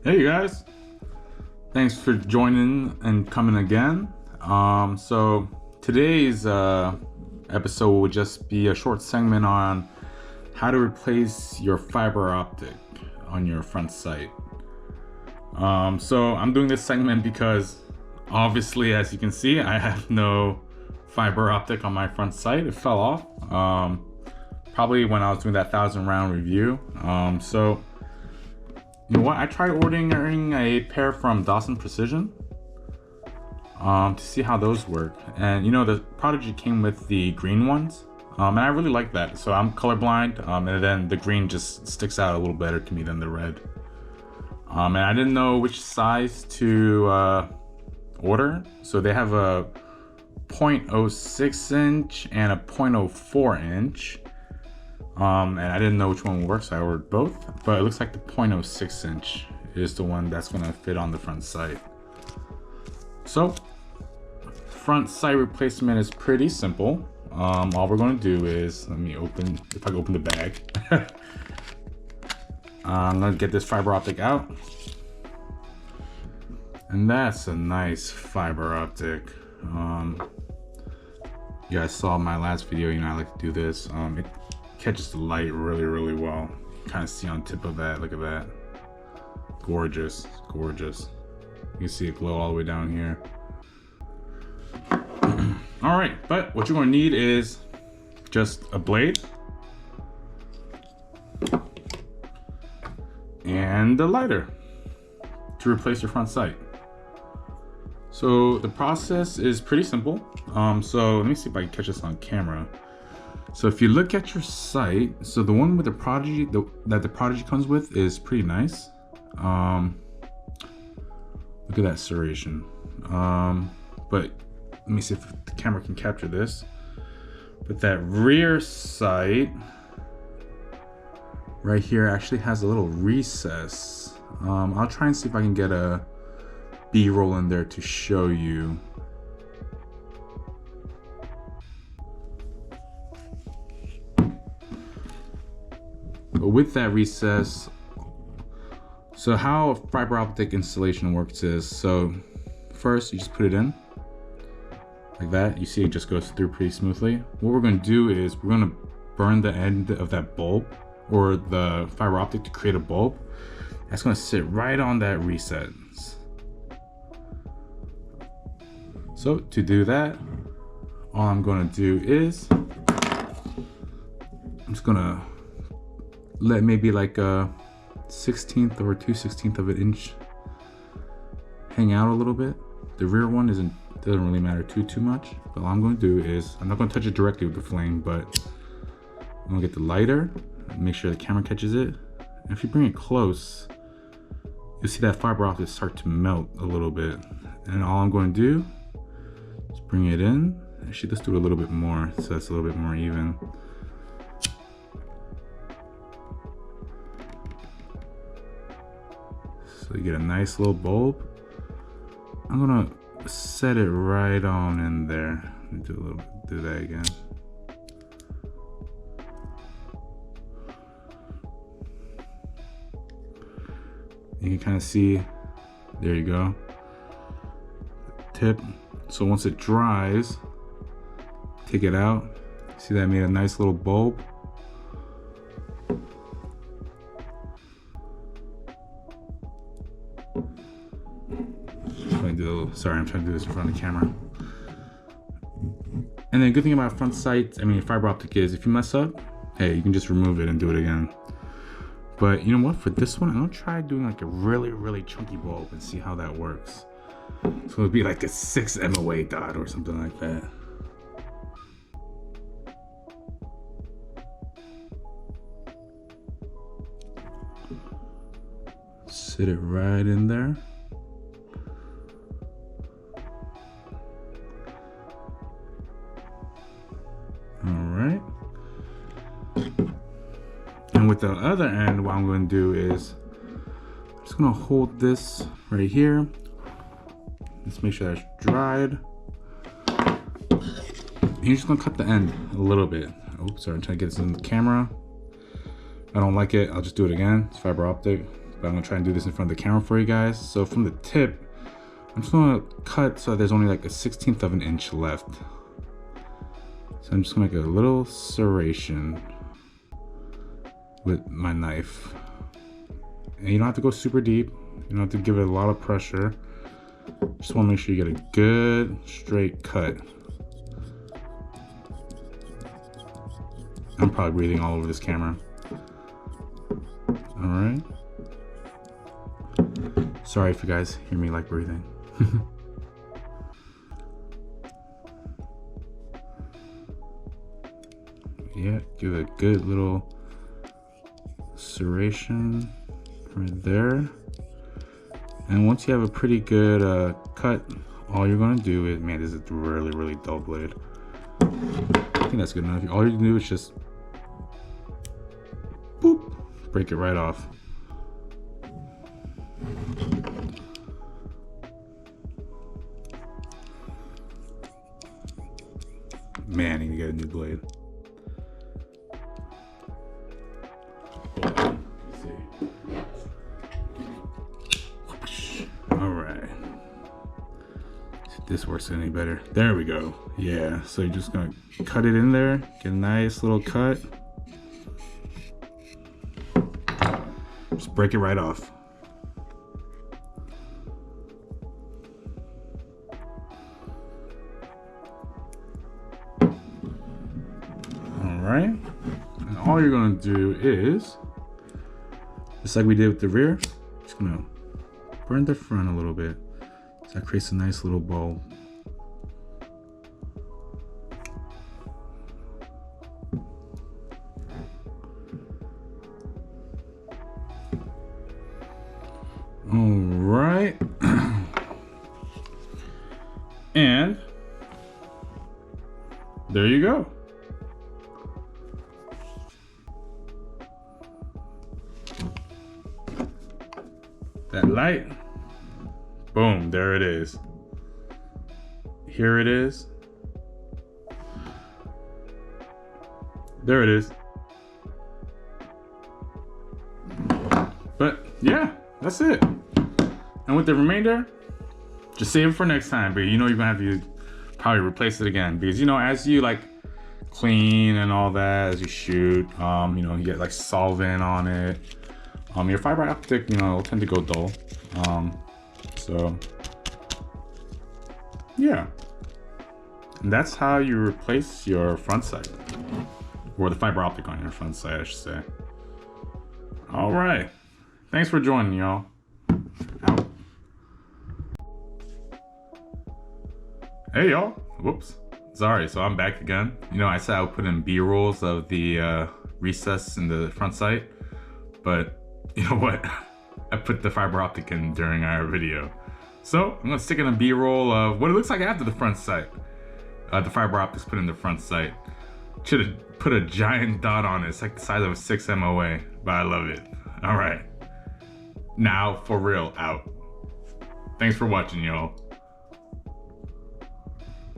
Hey you guys, thanks for joining and coming again. So today's episode will just be a short segment on how to replace your fiber optic on your front sight. So I'm doing this segment because obviously, as you can see, I have no fiber optic on my front sight. It fell off probably when I was doing that 1,000 round review. So you know what? I tried ordering a pair from Dawson Precision to see how those work. And you know, the Prodigy came with the green ones, and I really like that. So I'm colorblind, and then the green just sticks out a little better to me than the red. And I didn't know which size to order. So they have a 0.06 inch and a 0.04 inch. And I didn't know which one would work, so I ordered both. But it looks like the 0.06 inch is the one that's gonna fit on the front sight. So, front sight replacement is pretty simple. All we're gonna do is, if I can open the bag. I'm gonna get this fiber optic out. And that's a nice fiber optic. You guys saw my last video, you know, I like to do this. It catches the light really well. You kind of see on tip of that, look at that. Gorgeous, gorgeous. You can see it glow all the way down here. All right, but what you're gonna need is just a blade and a lighter to replace your front sight. So the process is pretty simple. So let me see if I can catch this on camera. So if you look at your sight, so the one with the Prodigy, that the Prodigy comes with is pretty nice. Look at that serration. But let me see if the camera can capture this. But that rear sight right here actually has a little recess. I'll try and see if I can get a B-roll in there to show you. But with that recess, so how a fiber optic installation works is, so first you just put it in like that. You see it just goes through pretty smoothly. What we're going to do is we're going to burn the end of that bulb or the fiber optic to create a bulb. That's going to sit right on that reset. So to do that, all I'm going to do is I'm just going to let maybe like a 1/16 or 2/16 of an inch hang out a little bit. The rear one doesn't really matter too much. But all I'm going to do is, I'm not going to touch it directly with the flame, but I'm going to get the lighter, make sure the camera catches it. And if you bring it close, you'll see that fiber optic start to melt a little bit. And all I'm going to do is bring it in. Actually, let's do a little bit more so it's a little bit more even. So you get a nice little bulb. I'm gonna set it right on in there. Let me do that again. You can kind of see, there you go, tip. So once it dries, take it out. See that I made a nice little bulb. Sorry, I'm trying to do this in front of the camera. And then the good thing about front sight, fiber optic is if you mess up, hey, you can just remove it and do it again. But you know what, for this one, I'm gonna try doing like a really chunky bulb and see how that works. So it'd be like a 6 MOA dot or something like that. Sit it right in there. Alright. And with the other end, what I'm going to do is I'm just going to hold this right here. Let's make sure that's dried. And you're just going to cut the end a little bit. Oops, sorry, I'm trying to get this in the camera. If I don't like it, I'll just do it again. It's fiber optic. but I'm gonna try and do this in front of the camera for you guys. So from the tip, I'm just gonna cut so there's only like a 1/16 of an inch left. So I'm just gonna make a little serration with my knife. And you don't have to go super deep. You don't have to give it a lot of pressure. Just wanna make sure you get a good straight cut. I'm probably breathing all over this camera. All right. Sorry if you guys hear me like breathing. Yeah, give a good little serration right there. And once you have a pretty good cut, all you're gonna do is, man, this is a really, really dull blade. I think that's good enough. All you do is just boop, break it right off. Man, I need to get a new blade. All right. See if this works any better. There we go. Yeah, so you're just gonna cut it in there, get a nice little cut. Just break it right off. Alright, and all you're gonna do is, just like we did with the rear, just gonna burn the front a little bit. So that creates a nice little bowl. Alright. And there you go. That light, boom, there it is. Here it is. There it is. But yeah, that's it. And with the remainder, just save it for next time. But you know you're gonna have to probably replace it again, because you know, as you like clean and all that, as you shoot, you know, you get like solvent on it. Your fiber optic, you know, will tend to go dull. So yeah, and that's how you replace your front sight, or the fiber optic on your front sight, I should say. All right, thanks for joining, y'all. Out. Hey y'all, whoops, sorry. So I'm back again. You know, I said I would put in B-rolls of the recess in the front sight, but you know what? I put the fiber optic in during our video. So I'm gonna stick in a B-roll of what it looks like after the front sight. The fiber optics put in the front sight. Should have put a giant dot on it. It's like the size of a 6 MOA, but I love it. All right. Now, for real, out. Thanks for watching, y'all.